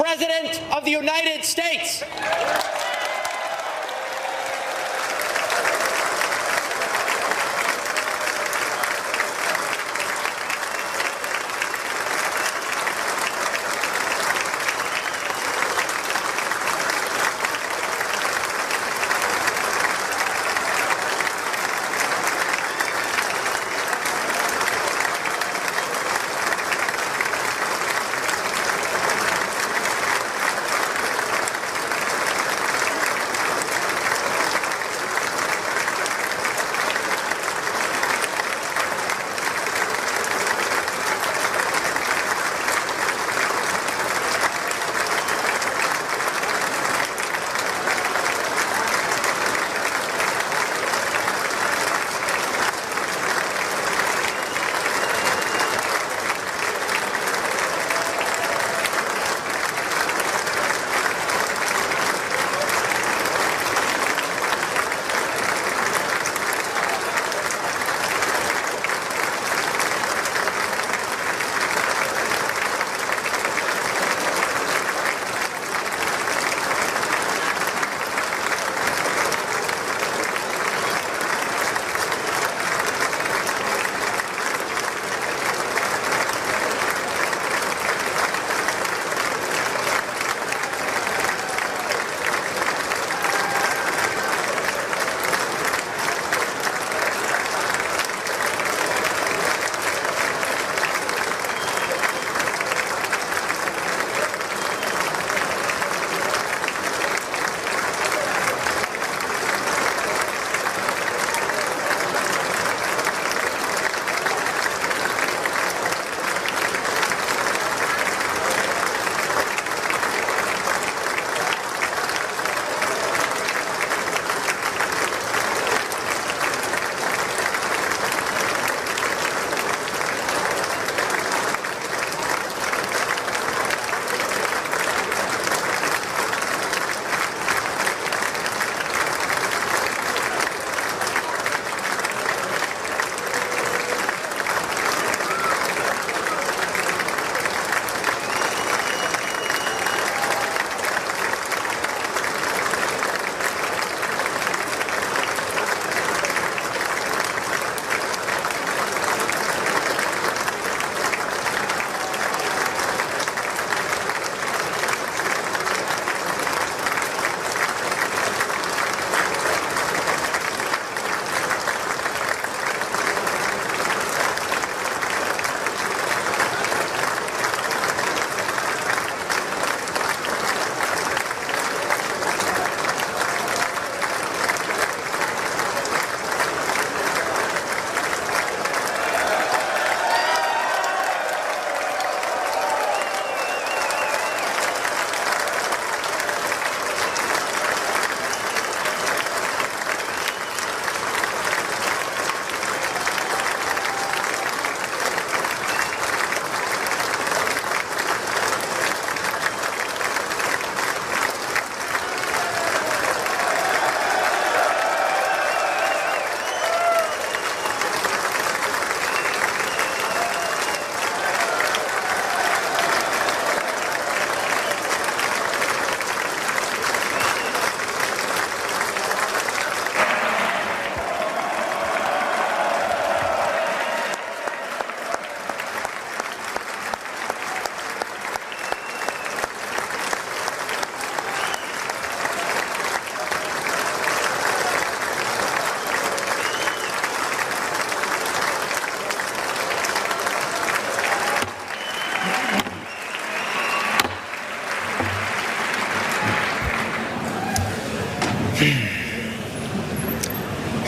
President of the United States.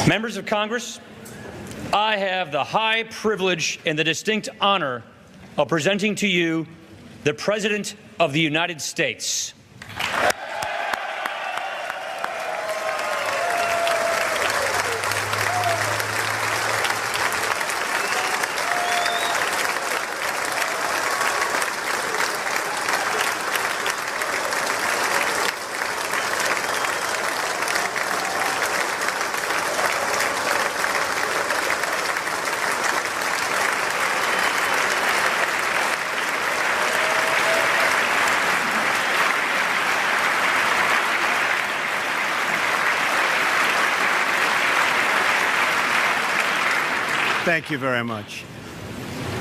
Members of Congress, I have the high privilege and the distinct honor of presenting to you the President of the United States. Thank you very much.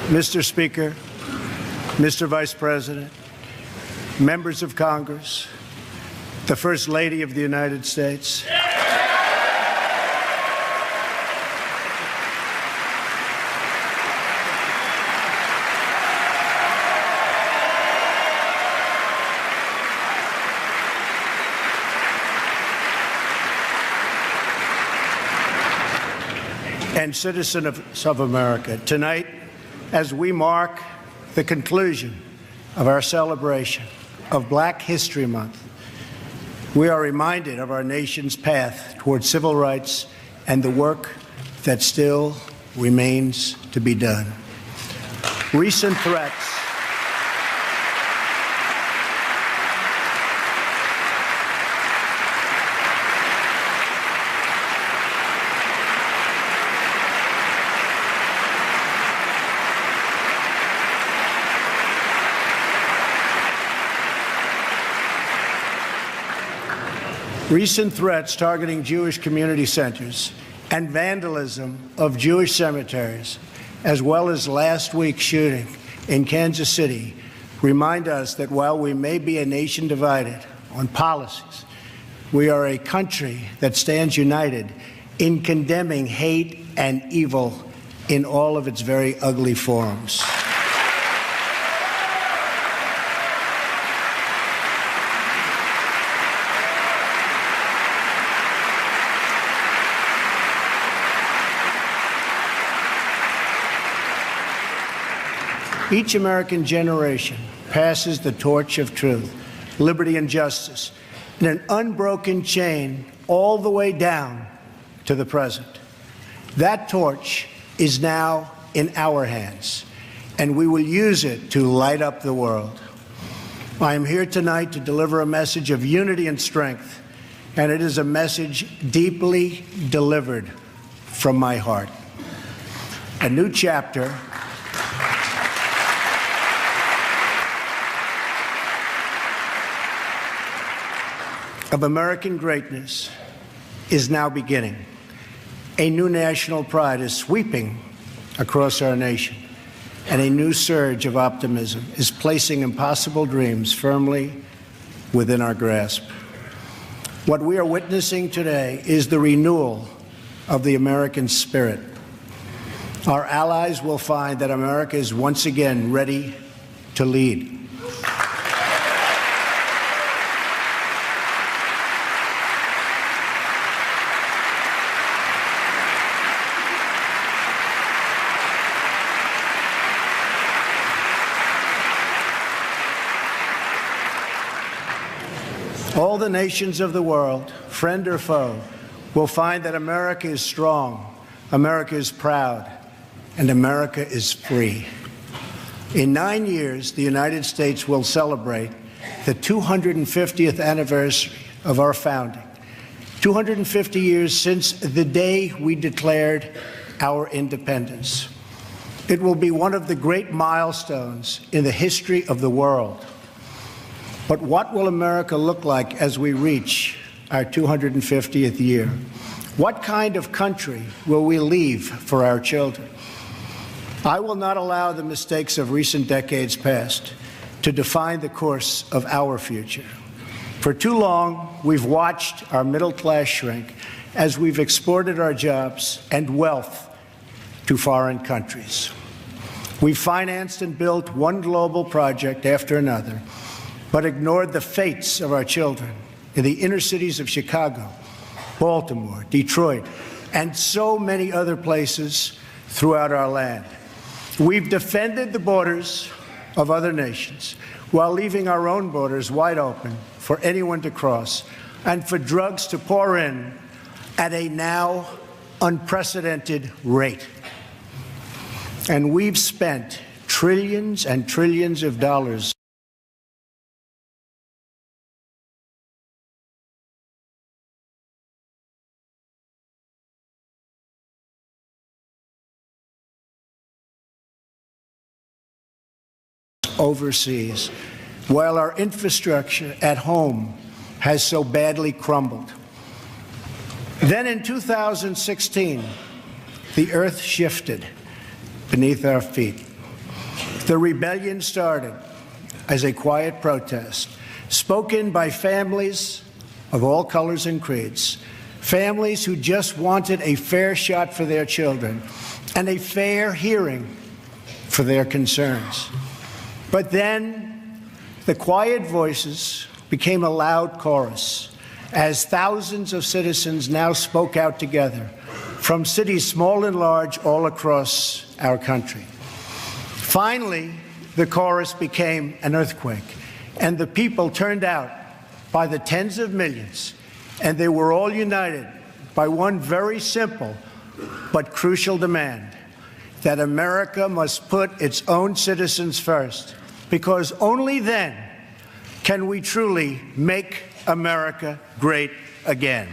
Mr. Speaker, Mr. Vice President, members of Congress, the First Lady of the United States. And citizens of America, tonight, as we mark the conclusion of our celebration of Black History Month, we are reminded of our nation's path toward civil rights and the work that still remains to be done. Recent threats targeting Jewish community centers and vandalism of Jewish cemeteries, as well as last week's shooting in Kansas City, remind us that while we may be a nation divided on policies, we are a country that stands united in condemning hate and evil in all of its very ugly forms. Each American generation passes the torch of truth, liberty, and justice in an unbroken chain all the way down to the present. That torch is now in our hands, and we will use it to light up the world. I am here tonight to deliver a message of unity and strength, and it is a message deeply delivered from my heart. A new chapter of American greatness is now beginning. A new national pride is sweeping across our nation, and a new surge of optimism is placing impossible dreams firmly within our grasp. What we are witnessing today is the renewal of the American spirit. Our allies will find that America is once again ready to lead. All the nations of the world, friend or foe, will find that America is strong, America is proud, and America is free. In 9 years, the United States will celebrate the 250th anniversary of our founding, 250 years since the day we declared our independence. It will be one of the great milestones in the history of the world. But what will America look like as we reach our 250th year? What kind of country will we leave for our children? I will not allow the mistakes of recent decades past to define the course of our future. For too long, we've watched our middle class shrink as we've exported our jobs and wealth to foreign countries. We've financed and built one global project after another, but ignored the fates of our children in the inner cities of Chicago, Baltimore, Detroit, and so many other places throughout our land. We've defended the borders of other nations while leaving our own borders wide open for anyone to cross and for drugs to pour in at a now unprecedented rate. And we've spent trillions and trillions of dollars overseas, while our infrastructure at home has so badly crumbled. Then in 2016, the earth shifted. beneath our feet. The rebellion started as a quiet protest, spoken by families of all colors and creeds, families who just wanted a fair shot for their children and a fair hearing for their concerns. But then the quiet voices became a loud chorus as thousands of citizens now spoke out together from cities small and large all across our country. Finally, the chorus became an earthquake, and the people turned out by the tens of millions, and they were all united by one very simple but crucial demand: that America must put its own citizens first, because only then can we truly make America great again.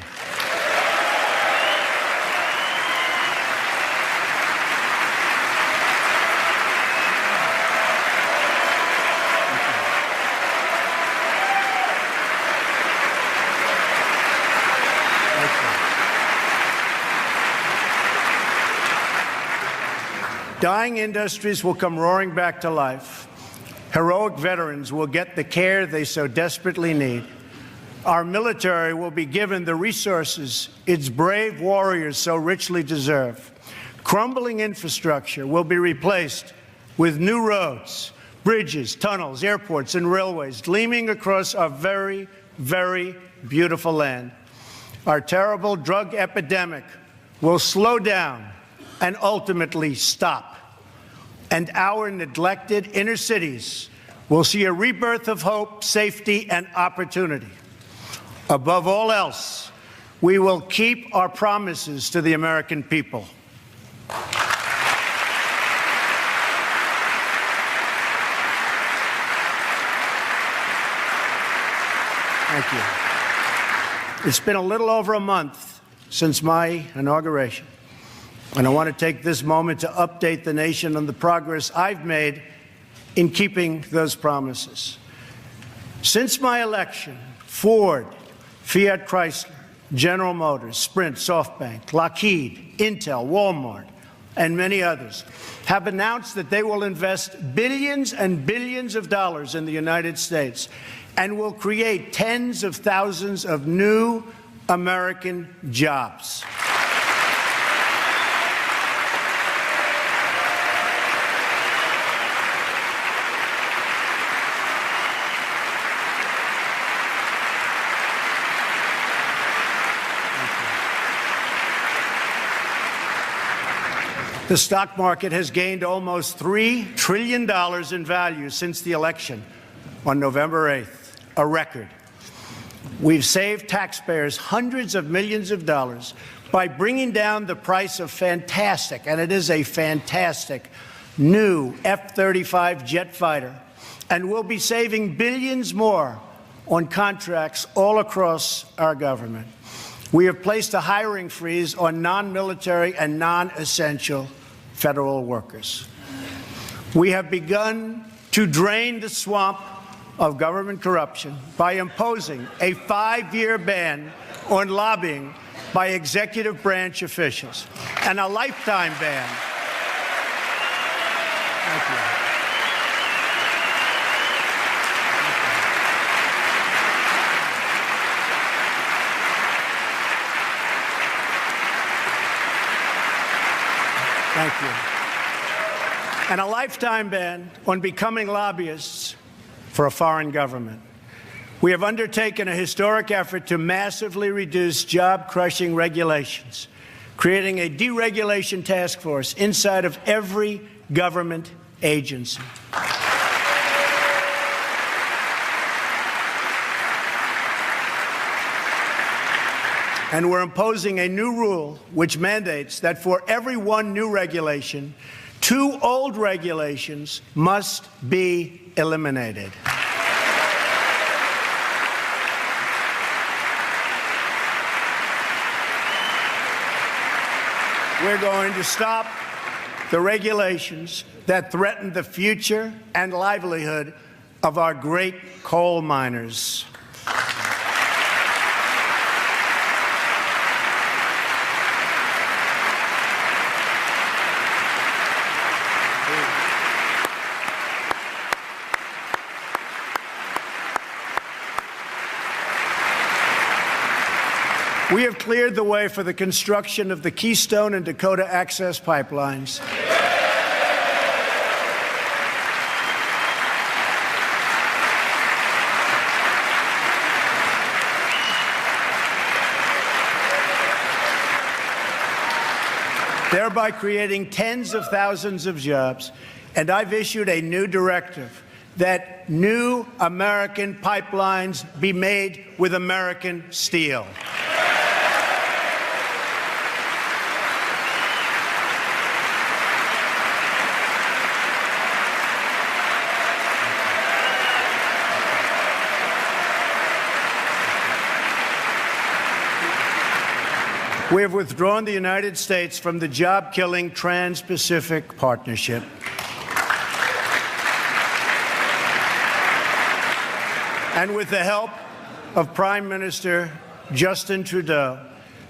Dying industries will come roaring back to life. Heroic veterans will get the care they so desperately need. Our military will be given the resources its brave warriors so richly deserve. Crumbling infrastructure will be replaced with new roads, bridges, tunnels, airports, and railways gleaming across our very, very beautiful land. Our terrible drug epidemic will slow down and ultimately stop. And our neglected inner cities will see a rebirth of hope, safety, and opportunity. Above all else, we will keep our promises to the American people. Thank you. It's been a little over a month since my inauguration, and I want to take this moment to update the nation on the progress I've made in keeping those promises. Since my election, Ford, Fiat Chrysler, General Motors, Sprint, SoftBank, Lockheed, Intel, Walmart, and many others have announced that they will invest billions and billions of dollars in the United States and will create tens of thousands of new American jobs. The stock market has gained almost $3 trillion in value since the election on November 8th, a record. We've saved taxpayers hundreds of millions of dollars by bringing down the price of fantastic, and it is a fantastic, new F-35 jet fighter, and we'll be saving billions more on contracts all across our government. We have placed a hiring freeze on non-military and non-essential federal workers. We have begun to drain the swamp of government corruption by imposing a 5-year ban on lobbying by executive branch officials and a lifetime ban. Thank you. Thank you. And a lifetime ban on becoming lobbyists for a foreign government. We have undertaken a historic effort to massively reduce job-crushing regulations, creating a deregulation task force inside of every government agency. And we're imposing a new rule which mandates that for every one new regulation, 2 old regulations must be eliminated. We're going to stop the regulations that threaten the future and livelihood of our great coal miners. We have cleared the way for the construction of the Keystone and Dakota Access pipelines. Thereby creating tens of thousands of jobs. And I've issued a new directive that new American pipelines be made with American steel. We have withdrawn the United States from the job-killing Trans-Pacific Partnership. And with the help of Prime Minister Justin Trudeau,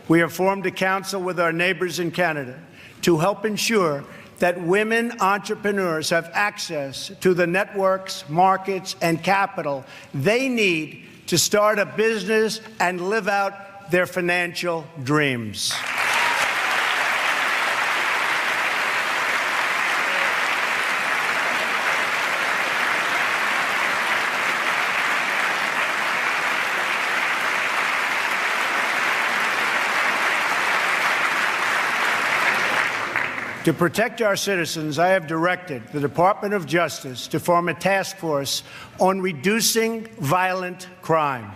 we have formed a council with our neighbors in Canada to help ensure that women entrepreneurs have access to the networks, markets, and capital they need to start a business and live out their financial dreams. To protect our citizens, I have directed the Department of Justice to form a task force on reducing violent crime.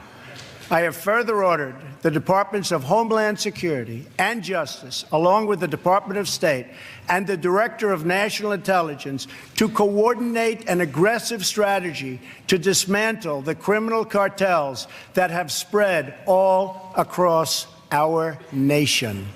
I have further ordered the Departments of Homeland Security and Justice, along with the Department of State and the Director of National Intelligence, to coordinate an aggressive strategy to dismantle the criminal cartels that have spread all across our nation.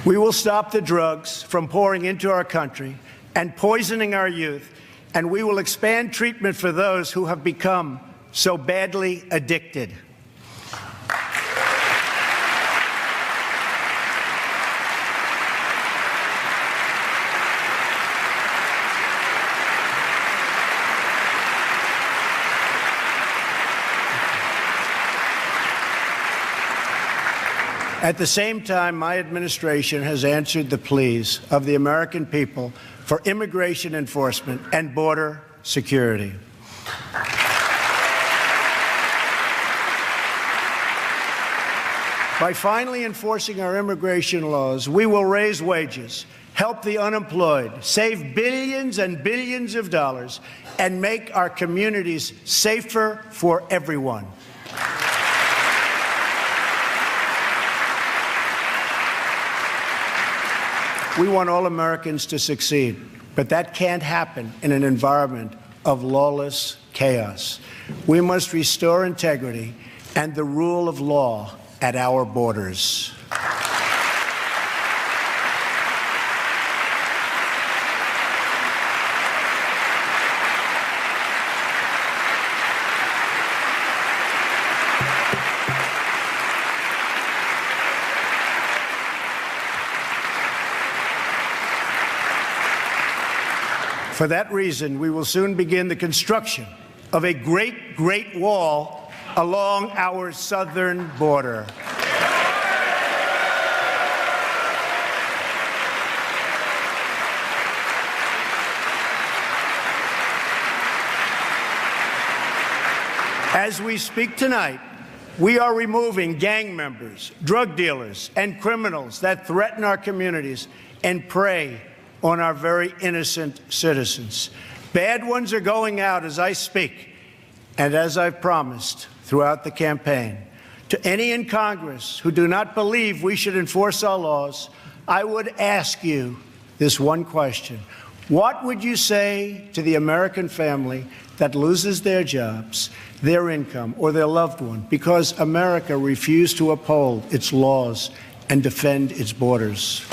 We will stop the drugs from pouring into our country and poisoning our youth, and we will expand treatment for those who have become so badly addicted. At the same time, my administration has answered the pleas of the American people for immigration enforcement and border security. By finally enforcing our immigration laws, we will raise wages, help the unemployed, save billions and billions of dollars, and make our communities safer for everyone. We want all Americans to succeed, but that can't happen in an environment of lawless chaos. We must restore integrity and the rule of law at our borders. For that reason, we will soon begin the construction of a great wall along our southern border. As we speak tonight, we are removing gang members, drug dealers, and criminals that threaten our communities and prey on our very innocent citizens. Bad ones are going out as I speak, and as I've promised throughout the campaign. To any in Congress who do not believe we should enforce our laws, I would ask you this one question. What would you say to the American family that loses their jobs, their income, or their loved one because America refused to uphold its laws and defend its borders?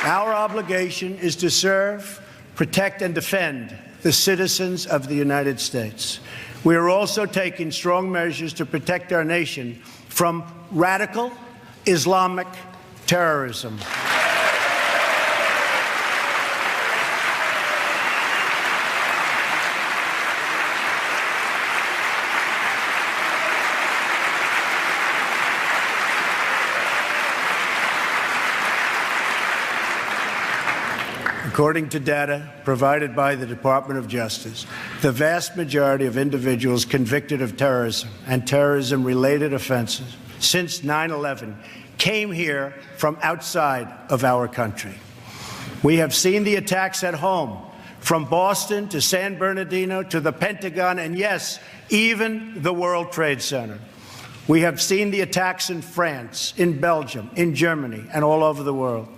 Our obligation is to serve, protect and defend the citizens of the United States. We are also taking strong measures to protect our nation from radical Islamic terrorism. According to data provided by the Department of Justice, the vast majority of individuals convicted of terrorism and terrorism-related offenses since 9/11 came here from outside of our country. We have seen the attacks at home, from Boston to San Bernardino to the Pentagon, and yes, even the World Trade Center. We have seen the attacks in France, in Belgium, in Germany, and all over the world.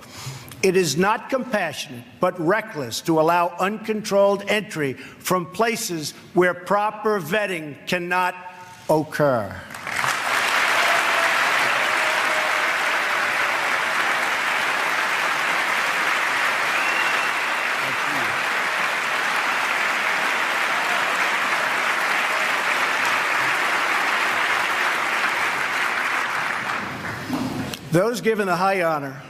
It is not compassionate, but reckless to allow uncontrolled entry from places where proper vetting cannot occur. Those given the high honor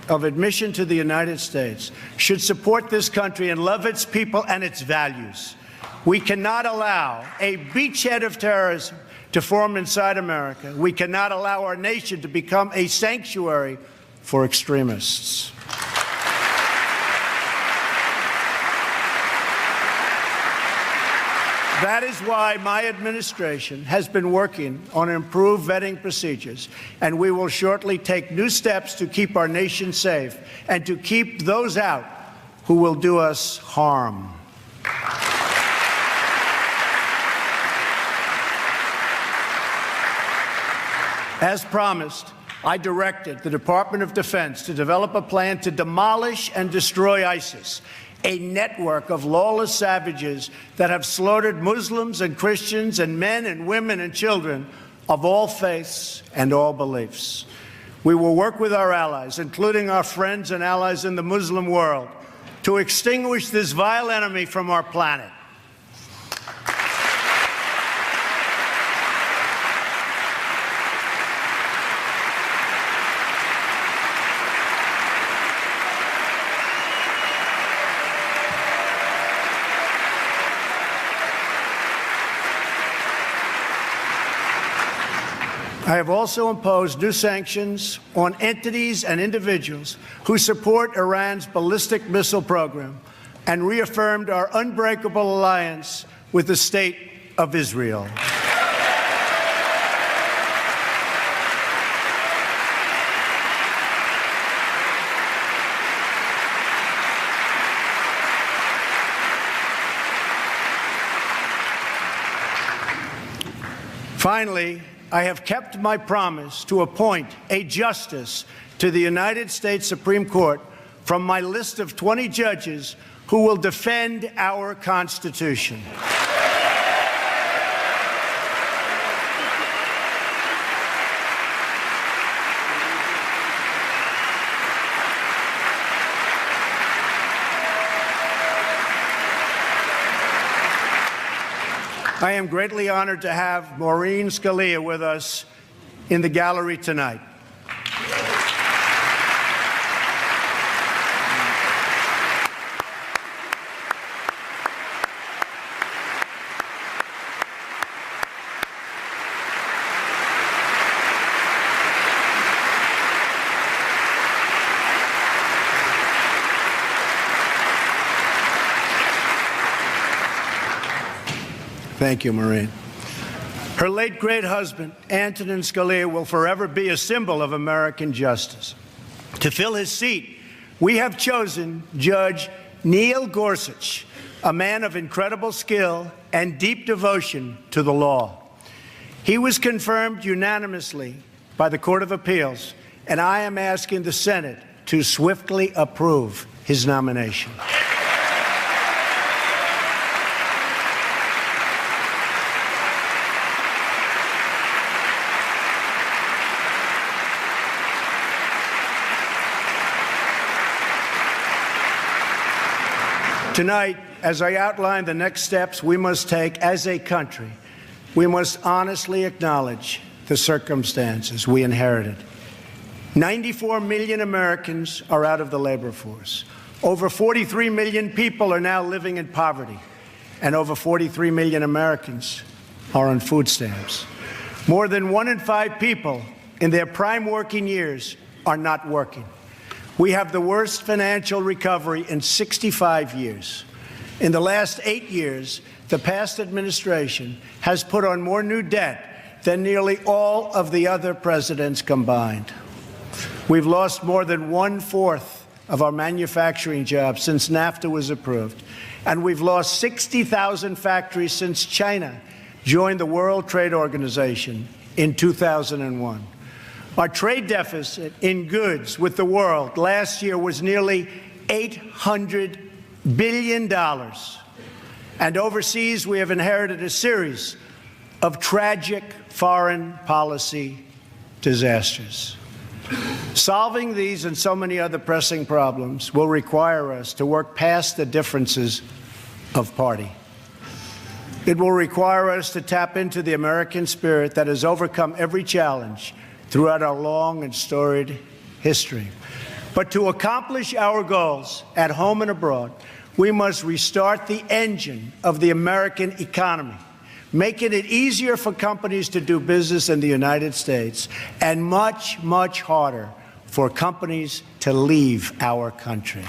of admission to the United States should support this country and love its people and its values. We cannot allow a beachhead of terrorism to form inside America. We cannot allow our nation to become a sanctuary for extremists. That is why my administration has been working on improved vetting procedures, and we will shortly take new steps to keep our nation safe and to keep those out who will do us harm. As promised, I directed the Department of Defense to develop a plan to demolish and destroy ISIS, a network of lawless savages that have slaughtered Muslims and Christians and men and women and children of all faiths and all beliefs. We will work with our allies, including our friends and allies in the Muslim world, to extinguish this vile enemy from our planet. I have also imposed new sanctions on entities and individuals who support Iran's ballistic missile program and reaffirmed our unbreakable alliance with the State of Israel. Finally, I have kept my promise to appoint a justice to the United States Supreme Court from my list of 20 judges who will defend our Constitution. I am greatly honored to have Maureen Scalia with us in the gallery tonight. Thank you, Maureen. Her late great husband, Antonin Scalia, will forever be a symbol of American justice. To fill his seat, we have chosen Judge Neil Gorsuch, a man of incredible skill and deep devotion to the law. He was confirmed unanimously by the Court of Appeals, and I am asking the Senate to swiftly approve his nomination. Tonight, as I outline the next steps we must take as a country, we must honestly acknowledge the circumstances we inherited. 94 million Americans are out of the labor force. Over 43 million people are now living in poverty, and over 43 million Americans are on food stamps. More than 1 in 5 people in their prime working years are not working. We have the worst financial recovery in 65 years. In the last 8 years, the past administration has put on more new debt than nearly all of the other presidents combined. We've lost more than 1/4 of our manufacturing jobs since NAFTA was approved, and we've lost 60,000 factories since China joined the World Trade Organization in 2001. Our trade deficit in goods with the world last year was nearly $800 billion. And overseas, we have inherited a series of tragic foreign policy disasters. Solving these and so many other pressing problems will require us to work past the differences of party. It will require us to tap into the American spirit that has overcome every challenge throughout our long and storied history. But to accomplish our goals at home and abroad, we must restart the engine of the American economy, making it easier for companies to do business in the United States and much, much harder for companies to leave our country.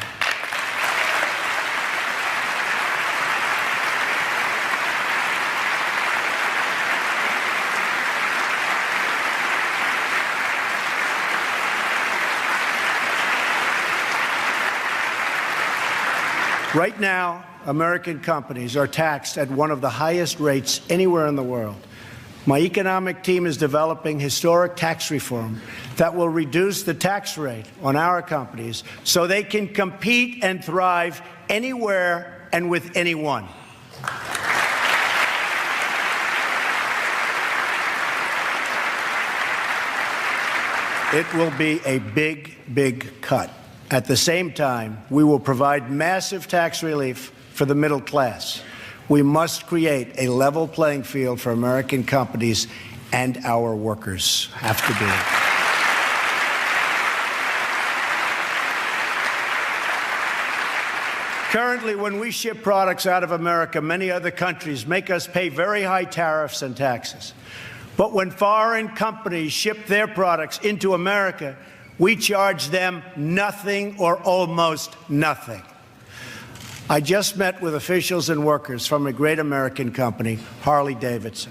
Right now, American companies are taxed at one of the highest rates anywhere in the world. My economic team is developing historic tax reform that will reduce the tax rate on our companies so they can compete and thrive anywhere and with anyone. It will be a big, big cut. At the same time, we will provide massive tax relief for the middle class. We must create a level playing field for American companies, and our workers have to do it. Currently, when we ship products out of America, many other countries make us pay very high tariffs and taxes. But when foreign companies ship their products into America, we charge them nothing or almost nothing. I just met with officials and workers from a great American company, Harley-Davidson.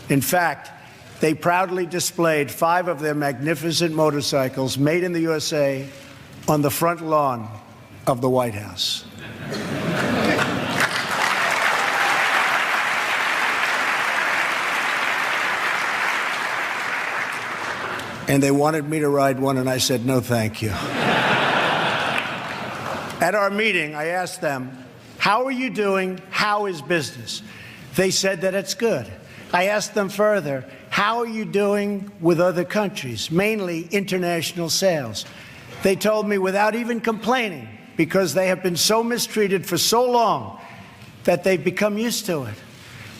In fact, they proudly displayed 5 of their magnificent motorcycles made in the USA on the front lawn of the White House. And they wanted me to ride one, and I said, no, thank you. At our meeting, I asked them, how are you doing? How is business? They said that it's good. I asked them further, how are you doing with other countries, mainly international sales? They told me without even complaining, because they have been so mistreated for so long that they've become used to it,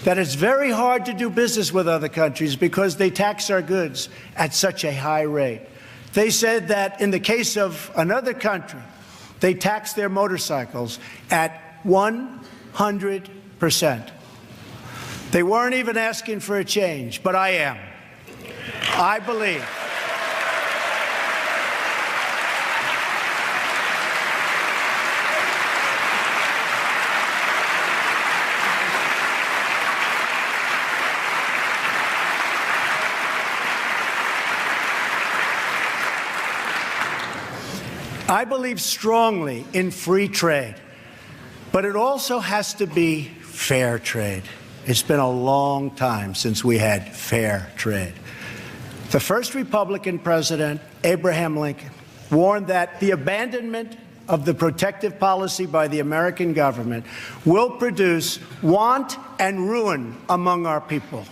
that it's very hard to do business with other countries because they tax our goods at such a high rate. They said that in the case of another country, they tax their motorcycles at 100%. They weren't even asking for a change, but I am. I believe strongly in free trade, but it also has to be fair trade. It's been a long time since we had fair trade. The first Republican president, Abraham Lincoln, warned that the abandonment of the protective policy by the American government will produce want and ruin among our people.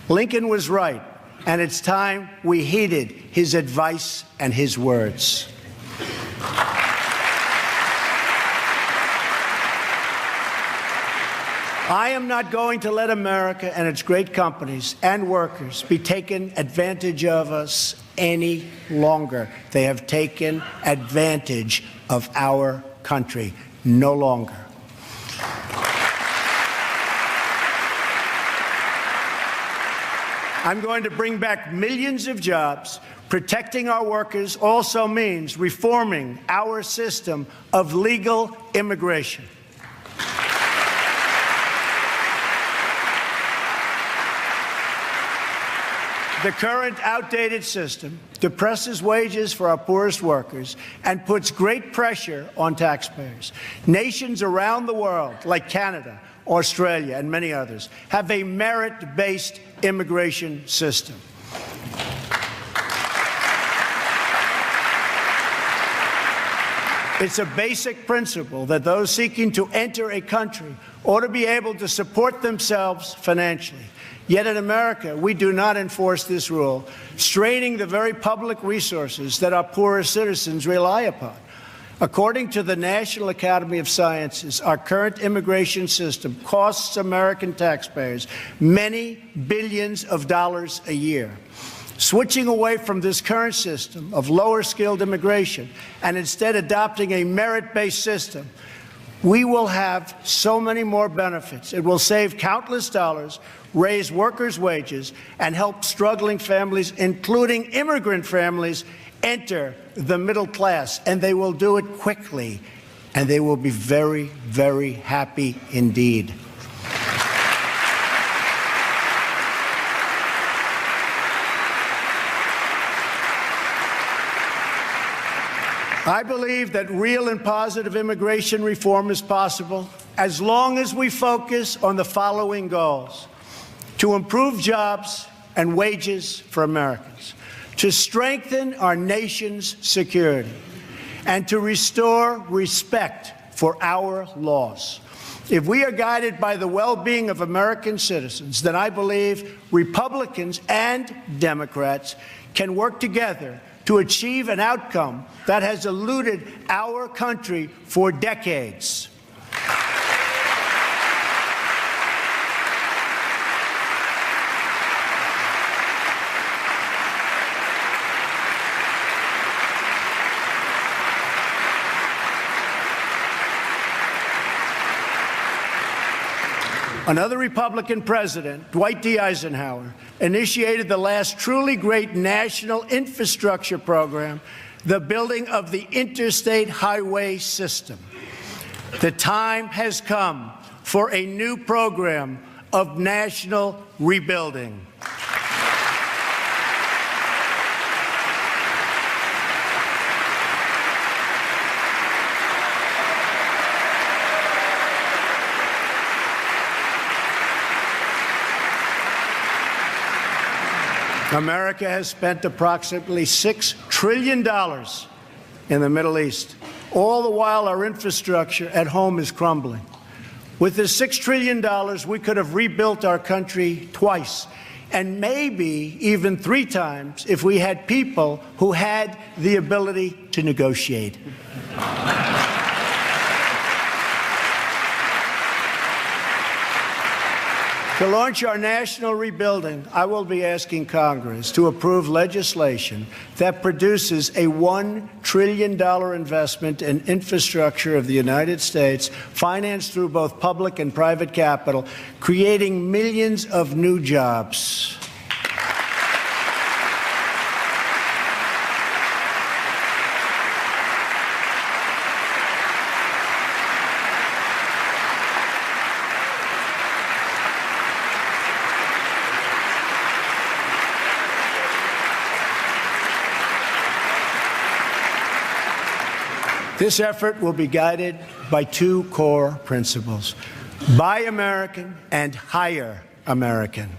Lincoln was right, and it's time we heeded his advice and his words. I am not going to let America and its great companies and workers be taken advantage of us any longer. They have taken advantage of our country. No longer. I'm going to bring back millions of jobs. Protecting our workers also means reforming our system of legal immigration. The current outdated system depresses wages for our poorest workers and puts great pressure on taxpayers. Nations around the world, like Canada, Australia, and many others, have a merit-based immigration system. It's a basic principle that those seeking to enter a country ought to be able to support themselves financially. Yet in America, we do not enforce this rule, straining the very public resources that our poorest citizens rely upon. According to the National Academy of Sciences, our current immigration system costs American taxpayers many billions of dollars a year. Switching away from this current system of lower-skilled immigration and instead adopting a merit-based system, we will have so many more benefits. It will save countless dollars, raise workers' wages, and help struggling families, including immigrant families, enter the middle class. And they will do it quickly, and they will be very, very happy indeed. I believe that real and positive immigration reform is possible as long as we focus on the following goals: to improve jobs and wages for Americans, to strengthen our nation's security, and to restore respect for our laws. If we are guided by the well-being of American citizens, then I believe Republicans and Democrats can work together to achieve an outcome that has eluded our country for decades. Another Republican president, Dwight D. Eisenhower, initiated the last truly great national infrastructure program, the building of the interstate highway system. The time has come for a new program of national rebuilding. America has spent approximately $6 trillion in the Middle East. All the while, our infrastructure at home is crumbling. With this $6 trillion, we could have rebuilt our country twice, and maybe even 3 times if we had people who had the ability to negotiate. To launch our national rebuilding, I will be asking Congress to approve legislation that produces a $1 trillion investment in infrastructure of the United States, financed through both public and private capital, creating millions of new jobs. This effort will be guided by 2 core principles: Buy American and Hire American.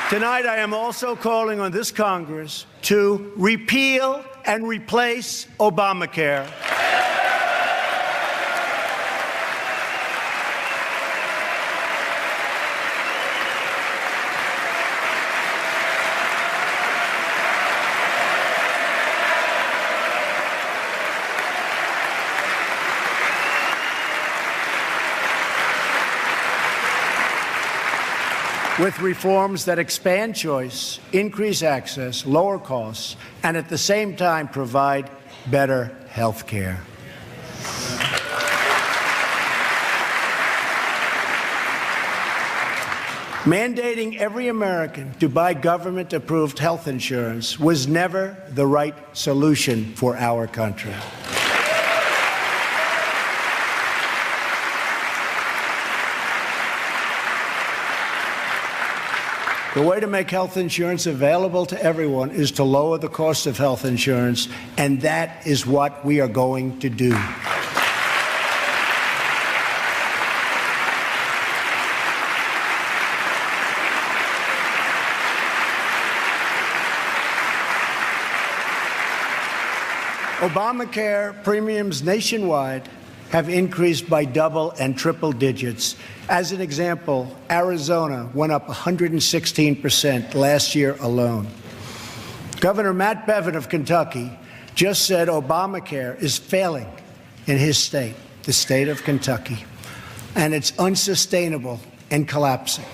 Tonight, I am also calling on this Congress to repeal and replace Obamacare. with reforms that expand choice, increase access, lower costs, and at the same time provide better health care. Mandating every American to buy government-approved health insurance was never the right solution for our country. The way to make health insurance available to everyone is to lower the cost of health insurance, and that is what we are going to do. Obamacare premiums nationwide have increased by double and triple digits. As an example, Arizona went up 116% last year alone. Governor Matt Bevin of Kentucky just said Obamacare is failing in his state, the state of Kentucky, and it's unsustainable and collapsing.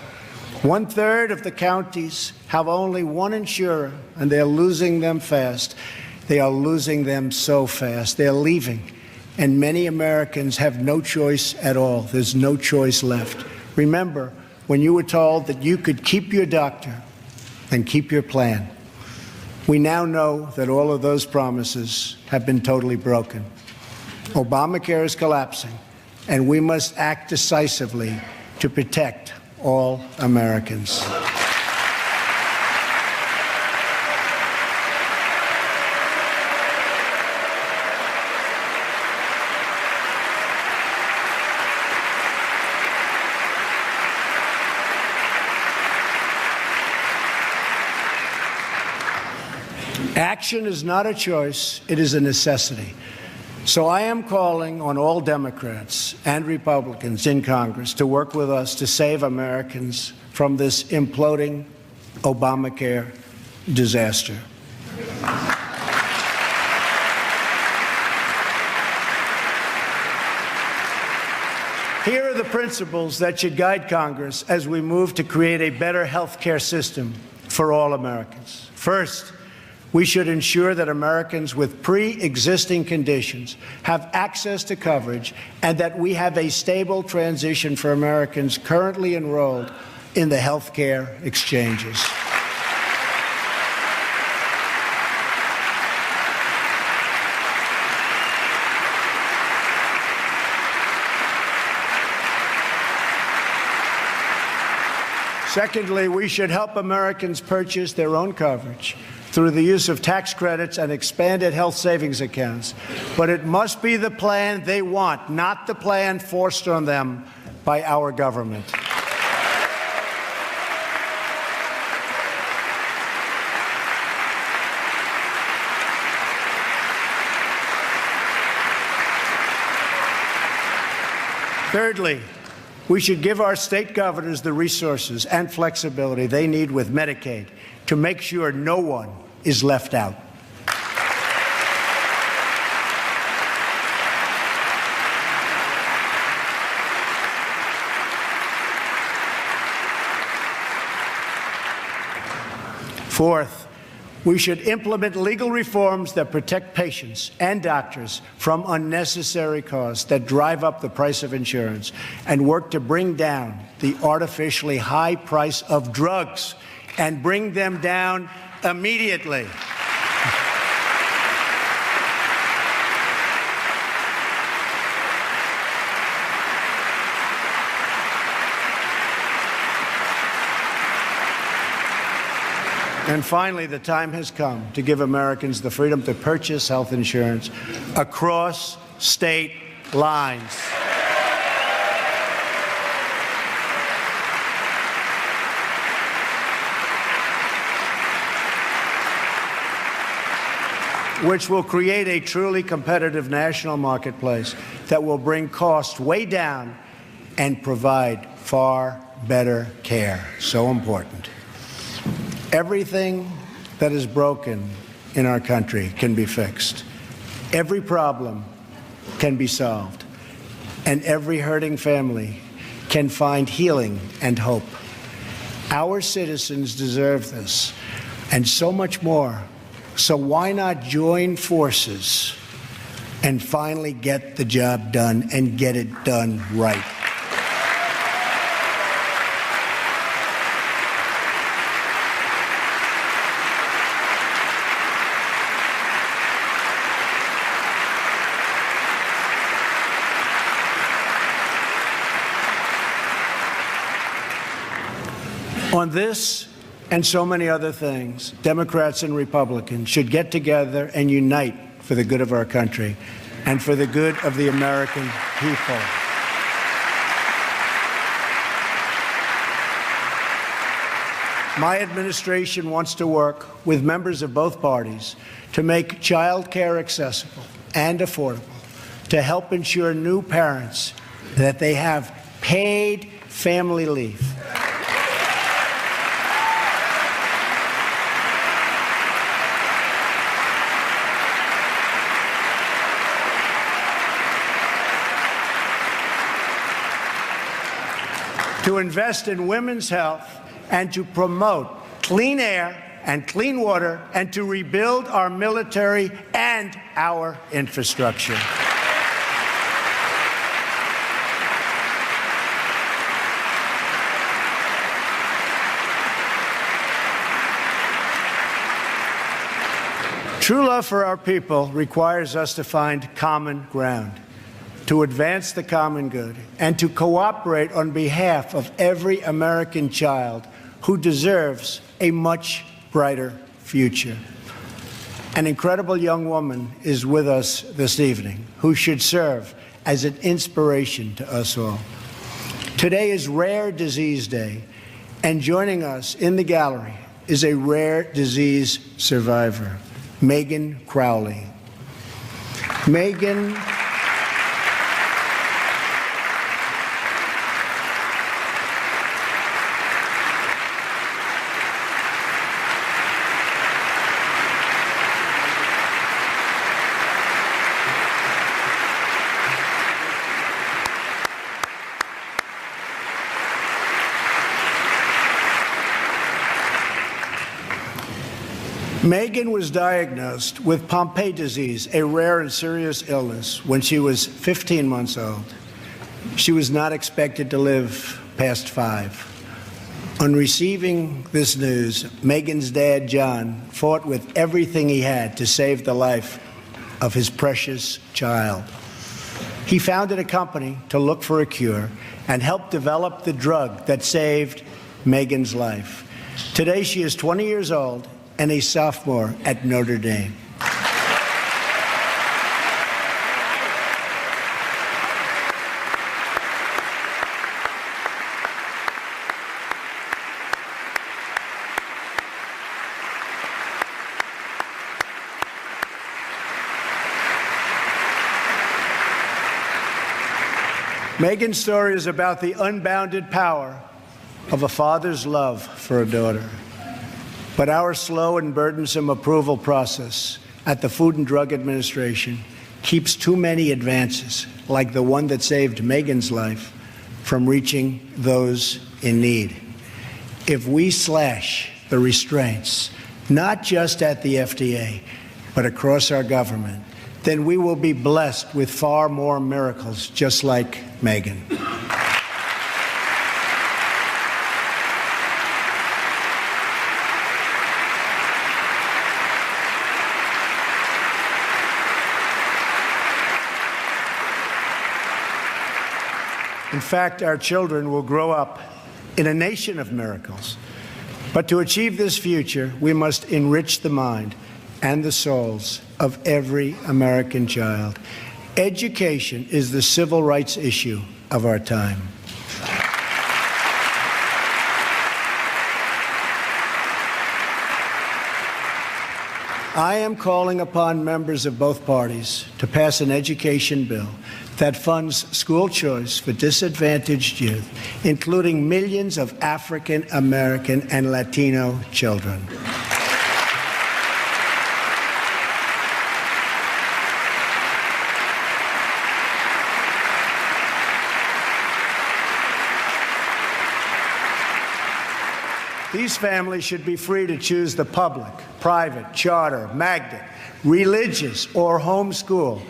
1/3 of the counties have only one insurer, and they're losing them fast. They are losing them so fast. They're leaving. And many Americans have no choice at all. There's no choice left. Remember, when you were told that you could keep your doctor and keep your plan, we now know that all of those promises have been totally broken. Obamacare is collapsing, and we must act decisively to protect all Americans. Action is not a choice, it is a necessity. So I am calling on all Democrats and Republicans in Congress to work with us to save Americans from this imploding Obamacare disaster. Here are the principles that should guide Congress as we move to create a better health care system for all Americans. First, we should ensure that Americans with pre-existing conditions have access to coverage and that we have a stable transition for Americans currently enrolled in the health care exchanges. Secondly, we should help Americans purchase their own coverage through the use of tax credits and expanded health savings accounts. But it must be the plan they want, not the plan forced on them by our government. Thirdly, we should give our state governors the resources and flexibility they need with Medicaid to make sure no one is left out. Fourth, we should implement legal reforms that protect patients and doctors from unnecessary costs that drive up the price of insurance and work to bring down the artificially high price of drugs and bring them down immediately. And finally, the time has come to give Americans the freedom to purchase health insurance across state lines. Which will create a truly competitive national marketplace that will bring costs way down and provide far better care. So important. Everything that is broken in our country can be fixed. Every problem can be solved. And every hurting family can find healing and hope. Our citizens deserve this, and so much more. So why not join forces and finally get the job done and get it done right? On this and so many other things, Democrats and Republicans should get together and unite for the good of our country and for the good of the American people. My administration wants to work with members of both parties to make child care accessible and affordable, to help ensure new parents that they have paid family leave. To invest in women's health and to promote clean air and clean water and to rebuild our military and our infrastructure. True love for our people requires us to find common ground, to advance the common good, and to cooperate on behalf of every American child who deserves a much brighter future. An incredible young woman is with us this evening who should serve as an inspiration to us all. Today is Rare Disease Day, and joining us in the gallery is a rare disease survivor, Megan Crowley. Megan Megan was diagnosed with Pompe disease, a rare and serious illness, when she was 15 months old. She was not expected to live past 5. On receiving this news, Megan's dad, John, fought with everything he had to save the life of his precious child. He founded a company to look for a cure and helped develop the drug that saved Megan's life. Today, she is 20 years old and a sophomore at Notre Dame. Megan's story is about the unbounded power of a father's love for a daughter. But our slow and burdensome approval process at the Food and Drug Administration keeps too many advances, like the one that saved Megan's life, from reaching those in need. If we slash the restraints, not just at the FDA, but across our government, then we will be blessed with far more miracles just like Megan. In fact, our children will grow up in a nation of miracles. But to achieve this future, we must enrich the mind and the souls of every American child. Education is the civil rights issue of our time. I am calling upon members of both parties to pass an education bill that funds school choice for disadvantaged youth, including millions of African American and Latino children. These families should be free to choose the public, private, charter, magnet, religious, or homeschool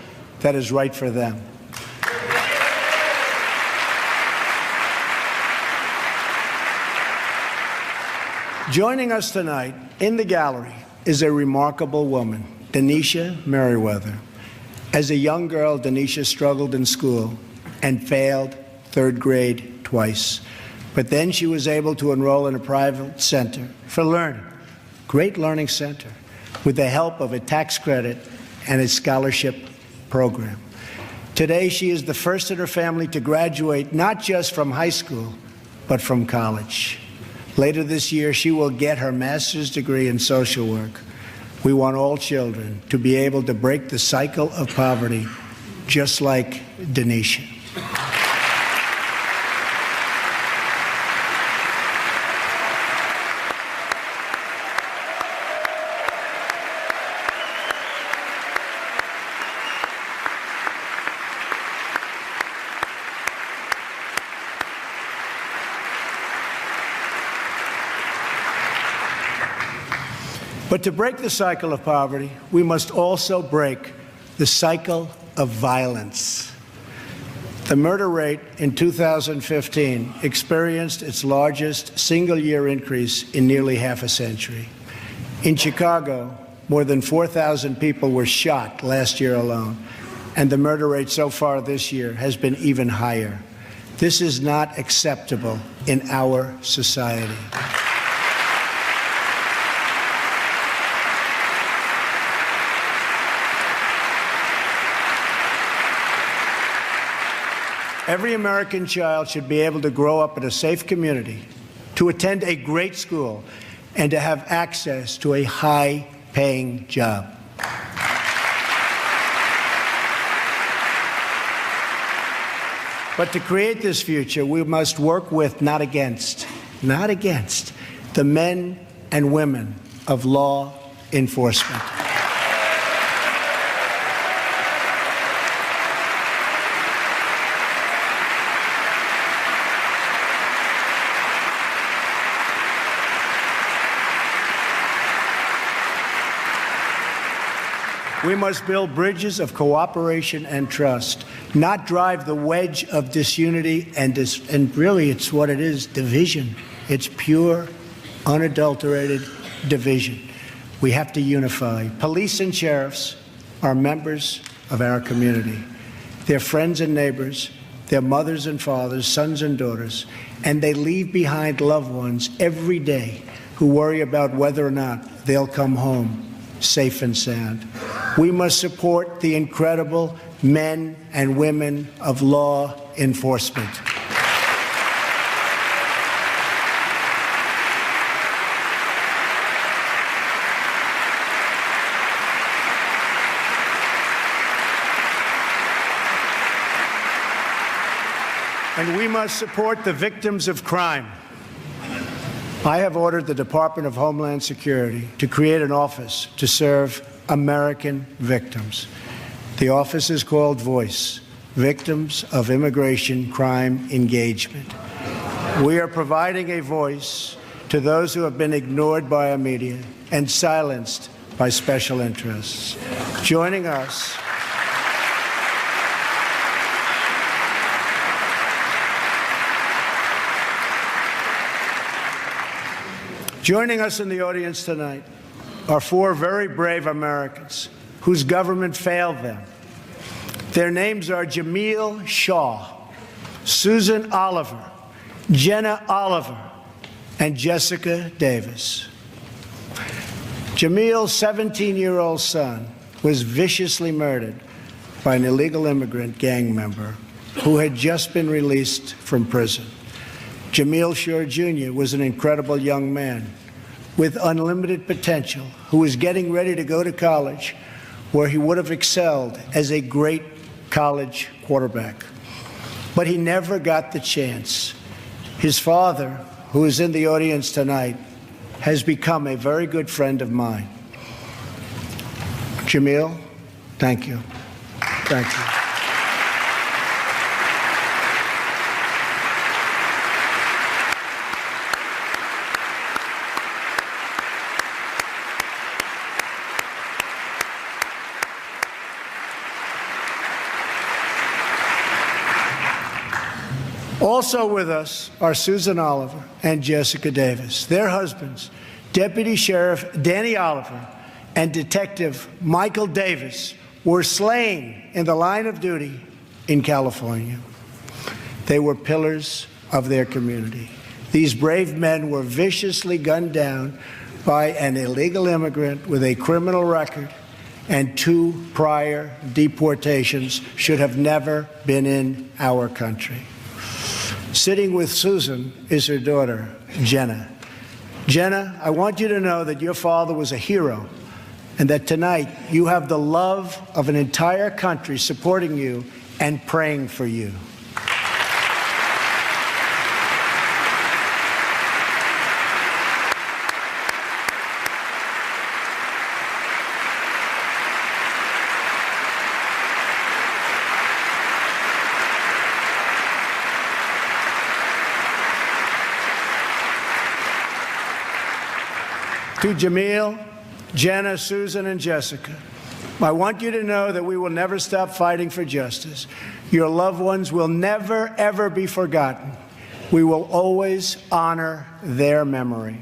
that is right for them. Joining us tonight in the gallery is a remarkable woman, Denisha Merriweather. As a young girl, Denisha struggled in school and failed third grade twice. But then she was able to enroll in a private center for learning, Great Learning Center, with the help of a tax credit and a scholarship program. Today, she is the first in her family to graduate not just from high school, but from college. Later this year, she will get her master's degree in social work. We want all children to be able to break the cycle of poverty, just like Denisha. But to break the cycle of poverty, we must also break the cycle of violence. The murder rate in 2015 experienced its largest single-year increase in nearly half a century. In Chicago, more than 4,000 people were shot last year alone, and the murder rate so far this year has been even higher. This is not acceptable in our society. Every American child should be able to grow up in a safe community, to attend a great school, and to have access to a high-paying job. But to create this future, we must work with, not against, the men and women of law enforcement. We must build bridges of cooperation and trust, not drive the wedge of disunity and really it's what it is, division. It's pure, unadulterated division. We have to unify. Police and sheriffs are members of our community. They're friends and neighbors. They're mothers and fathers, sons and daughters, and they leave behind loved ones every day who worry about whether or not they'll come home safe and sound. We must support the incredible men and women of law enforcement. And we must support the victims of crime. I have ordered the Department of Homeland Security to create an office to serve American victims. The office is called VOICE, Victims of Immigration Crime Engagement. We are providing a voice to those who have been ignored by our media and silenced by special interests. Joining us in the audience tonight are four very brave Americans whose government failed them. Their names are Jamil Shaw, Susan Oliver, Jenna Oliver, and Jessica Davis. Jamil's 17-year-old son was viciously murdered by an illegal immigrant gang member who had just been released from prison. Jamil Shaw Jr. was an incredible young man with unlimited potential who was getting ready to go to college where he would have excelled as a great college quarterback. But he never got the chance. His father, who is in the audience tonight, has become a very good friend of mine. Jamil, thank you. Thank you. Also with us are Susan Oliver and Jessica Davis. Their husbands, Deputy Sheriff Danny Oliver and Detective Michael Davis, were slain in the line of duty in California. They were pillars of their community. These brave men were viciously gunned down by an illegal immigrant with a criminal record, and 2 prior deportations, should have never been in our country. Sitting with Susan is her daughter, Jenna. Jenna, I want you to know that your father was a hero and that tonight you have the love of an entire country supporting you and praying for you. To Jamil, Jenna, Susan, and Jessica, I want you to know that we will never stop fighting for justice. Your loved ones will never, ever be forgotten. We will always honor their memory.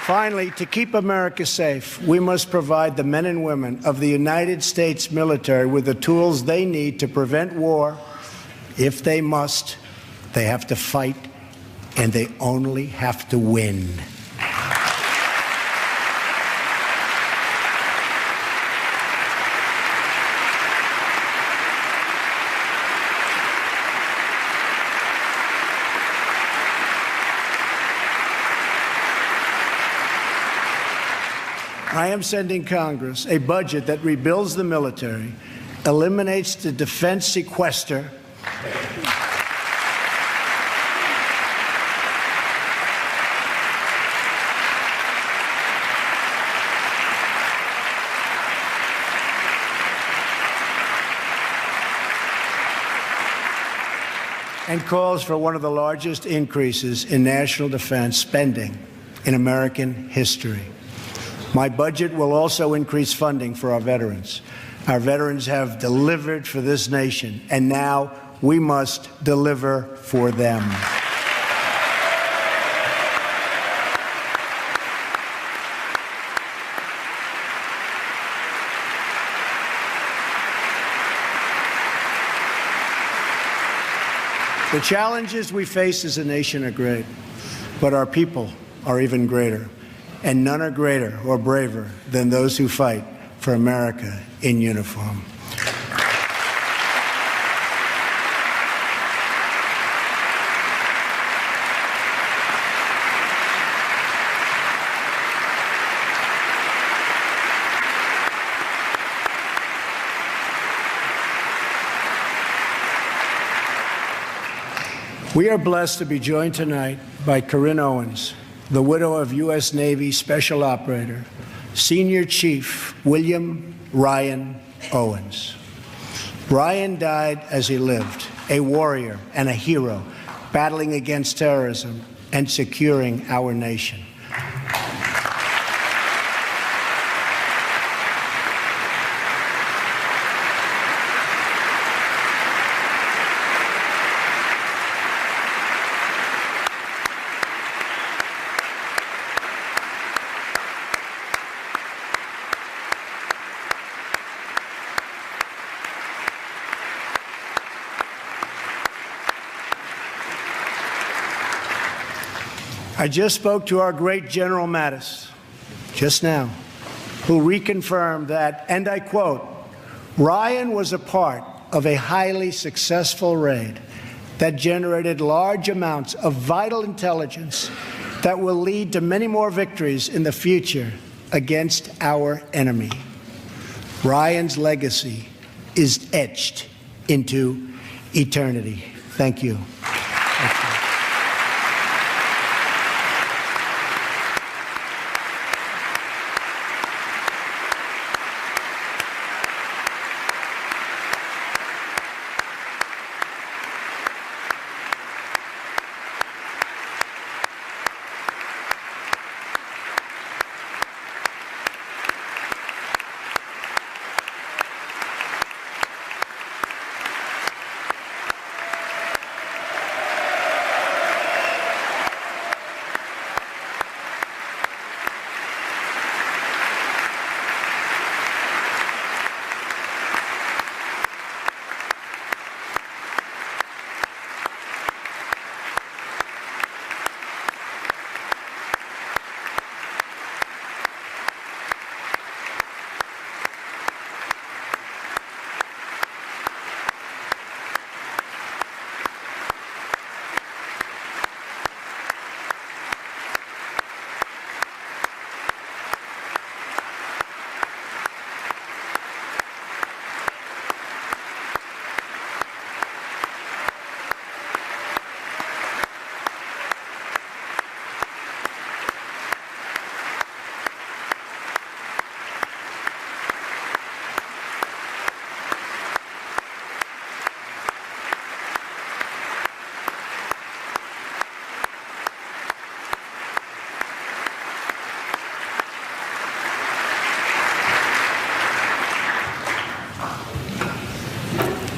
Finally, to keep America safe, we must provide the men and women of the United States military with the tools they need to prevent war. If they must, they have to fight, and they only have to win. I am sending Congress a budget that rebuilds the military, eliminates the defense sequester, and calls for one of the largest increases in national defense spending in American history. My budget will also increase funding for our veterans. Our veterans have delivered for this nation, and now we must deliver for them. The challenges we face as a nation are great, but our people are even greater, and none are greater or braver than those who fight for America in uniform. We are blessed to be joined tonight by Corinne Owens, the widow of U.S. Navy Special Operator, Senior Chief William Ryan Owens. Ryan died as he lived, a warrior and a hero, battling against terrorism and securing our nation. I just spoke to our great General Mattis just now, who reconfirmed that, and I quote, Ryan was a part of a highly successful raid that generated large amounts of vital intelligence that will lead to many more victories in the future against our enemy. Ryan's legacy is etched into eternity. Thank you. Thank you.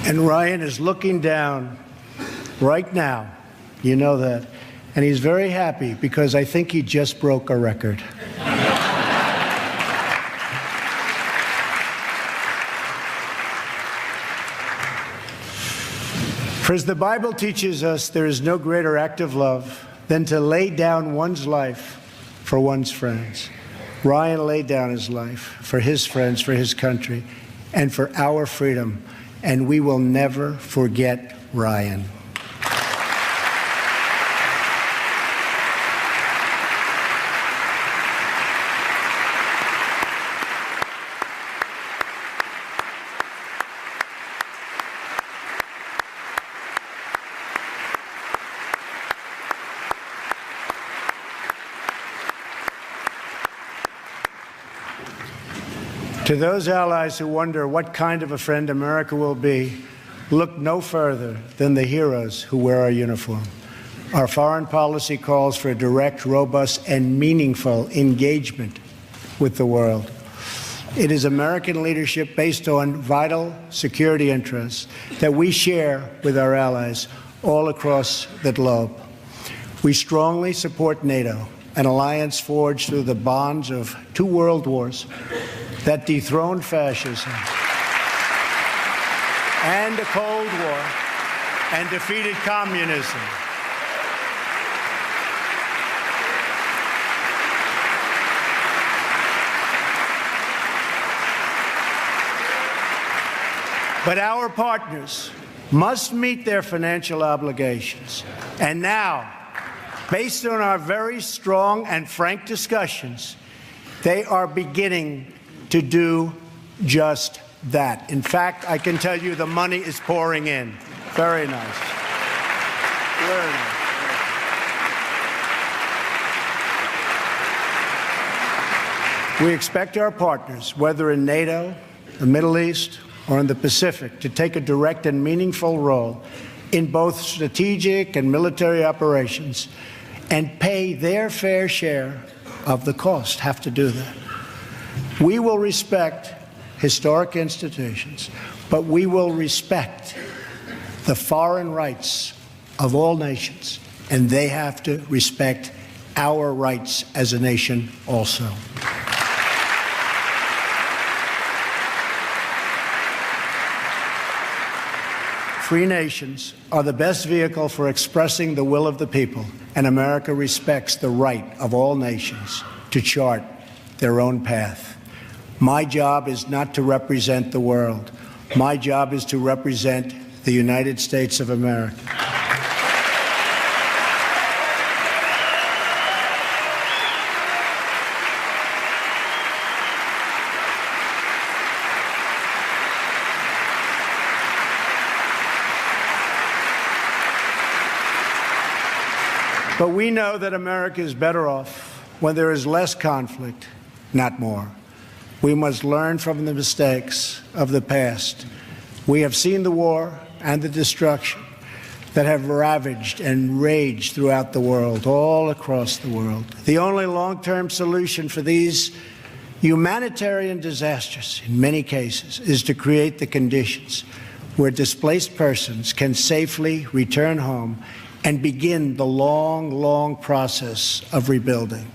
And Ryan is looking down right now. You know that. And he's very happy because I think he just broke a record. For as the Bible teaches us, there is no greater act of love than to lay down one's life for one's friends. Ryan laid down his life for his friends, for his country, and for our freedom. And we will never forget Ryan. To those allies who wonder what kind of a friend America will be, look no further than the heroes who wear our uniform. Our foreign policy calls for a direct, robust, and meaningful engagement with the world. It is American leadership based on vital security interests that we share with our allies all across the globe. We strongly support NATO, an alliance forged through the bonds of 2 world wars that dethroned fascism and the Cold War and defeated communism. But our partners must meet their financial obligations. And now, based on our very strong and frank discussions, they are beginning to do just that. In fact, I can tell you the money is pouring in. Very nice. Very nice. We expect our partners, whether in NATO, the Middle East, or in the Pacific, to take a direct and meaningful role in both strategic and military operations and pay their fair share of the cost, have to do that. We will respect historic institutions, but we will respect the foreign rights of all nations, and they have to respect our rights as a nation also. Free nations are the best vehicle for expressing the will of the people, and America respects the right of all nations to chart their own path. My job is not to represent the world. My job is to represent the United States of America. But we know that America is better off when there is less conflict, not more. We must learn from the mistakes of the past. We have seen the war and the destruction that have ravaged and raged throughout the world, all across the world. The only long-term solution for these humanitarian disasters, in many cases, is to create the conditions where displaced persons can safely return home and begin the long, long process of rebuilding.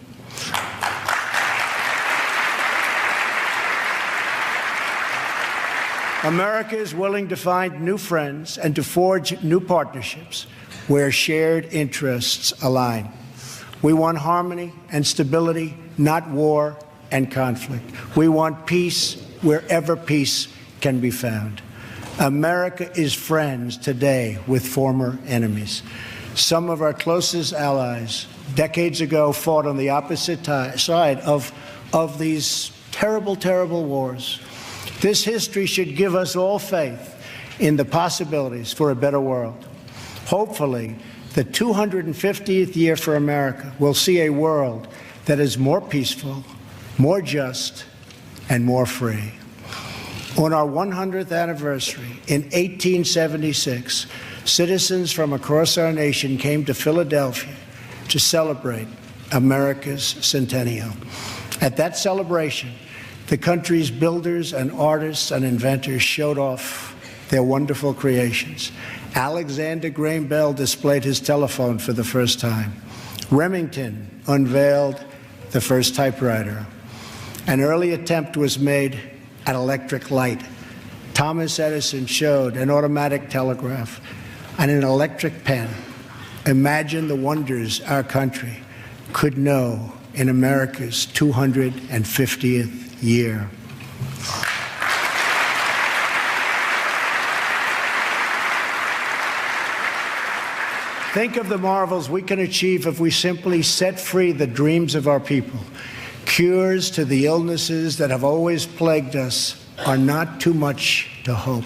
America is willing to find new friends and to forge new partnerships where shared interests align. We want harmony and stability, not war and conflict. We want peace wherever peace can be found. America is friends today with former enemies. Some of our closest allies decades ago fought on the opposite side of these terrible, terrible wars. This history should give us all faith in the possibilities for a better world. Hopefully, the 250th year for America will see a world that is more peaceful, more just, and more free. On our 100th anniversary in 1876, citizens from across our nation came to Philadelphia to celebrate America's centennial. At that celebration, the country's builders and artists and inventors showed off their wonderful creations. Alexander Graham Bell displayed his telephone for the first time. Remington unveiled the first typewriter. An early attempt was made at electric light. Thomas Edison showed an automatic telegraph and an electric pen. Imagine the wonders our country could know in America's 250th year. Think of the marvels we can achieve if we simply set free the dreams of our people. Cures to the illnesses that have always plagued us are not too much to hope.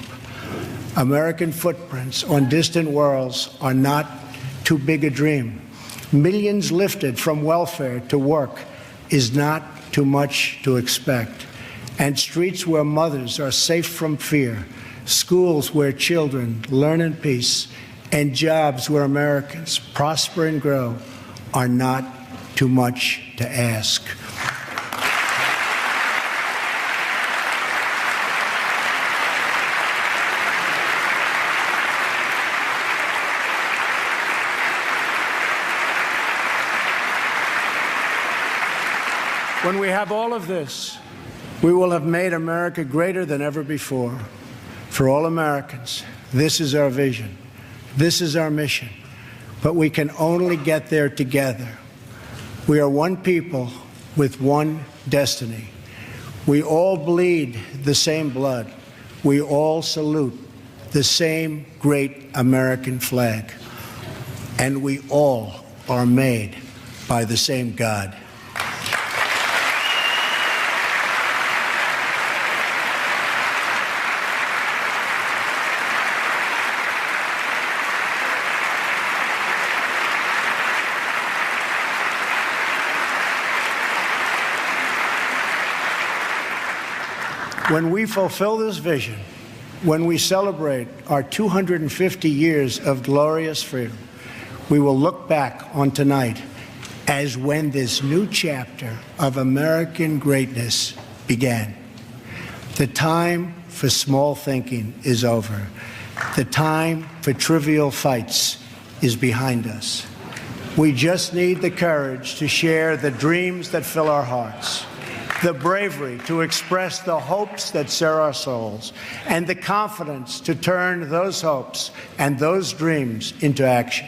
American footprints on distant worlds are not too big a dream. Millions lifted from welfare to work is not too much to expect. And streets where mothers are safe from fear, schools where children learn in peace, and jobs where Americans prosper and grow are not too much to ask. When we have all of this, we will have made America greater than ever before. For all Americans, this is our vision. This is our mission. But we can only get there together. We are one people with one destiny. We all bleed the same blood. We all salute the same great American flag. And we all are made by the same God. When we fulfill this vision, when we celebrate our 250 years of glorious freedom, we will look back on tonight as when this new chapter of American greatness began. The time for small thinking is over. The time for trivial fights is behind us. We just need the courage to share the dreams that fill our hearts, the bravery to express the hopes that stir our souls, and the confidence to turn those hopes and those dreams into action.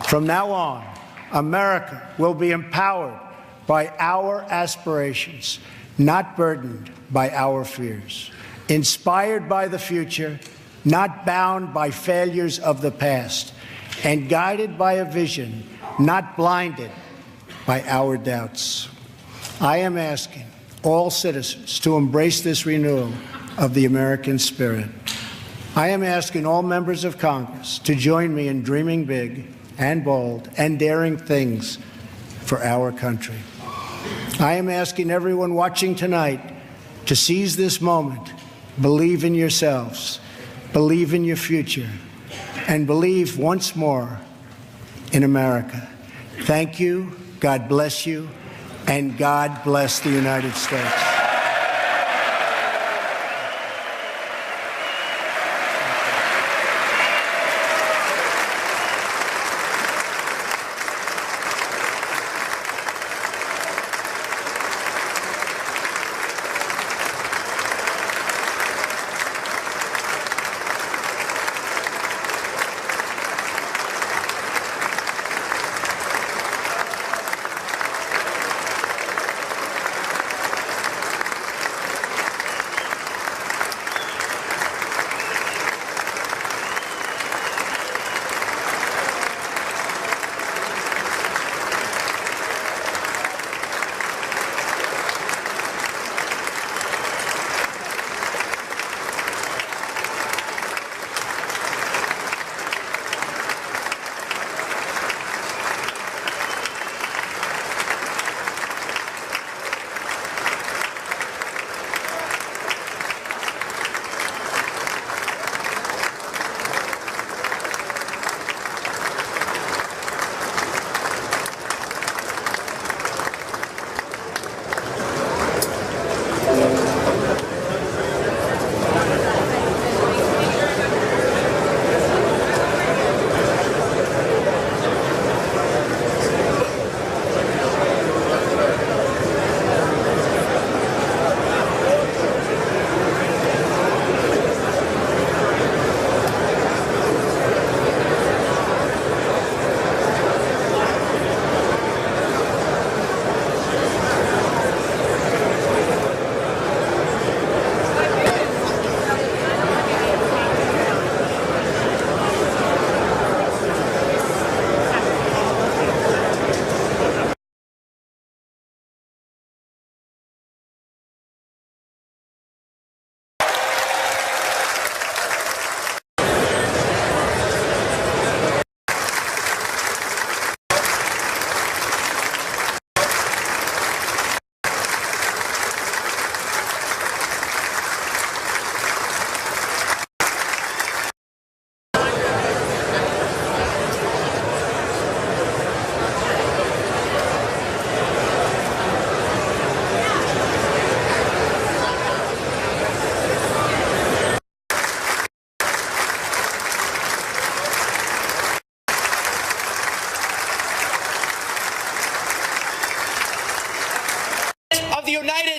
From now on, America will be empowered by our aspirations, not burdened by our fears, inspired by the future, not bound by failures of the past, and guided by a vision, not blinded by our doubts. I am asking all citizens to embrace this renewal of the American spirit. I am asking all members of Congress to join me in dreaming big and bold and daring things for our country. I am asking everyone watching tonight to seize this moment, believe in yourselves, believe in your future, and believe once more in America. Thank you, God bless you, and God bless the United States.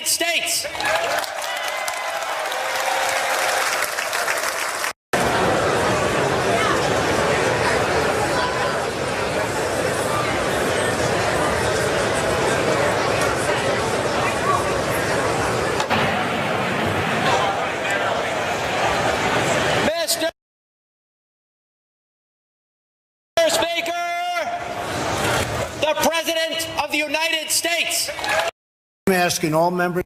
States. Mr. Speaker, the President of the United States. I'm asking all members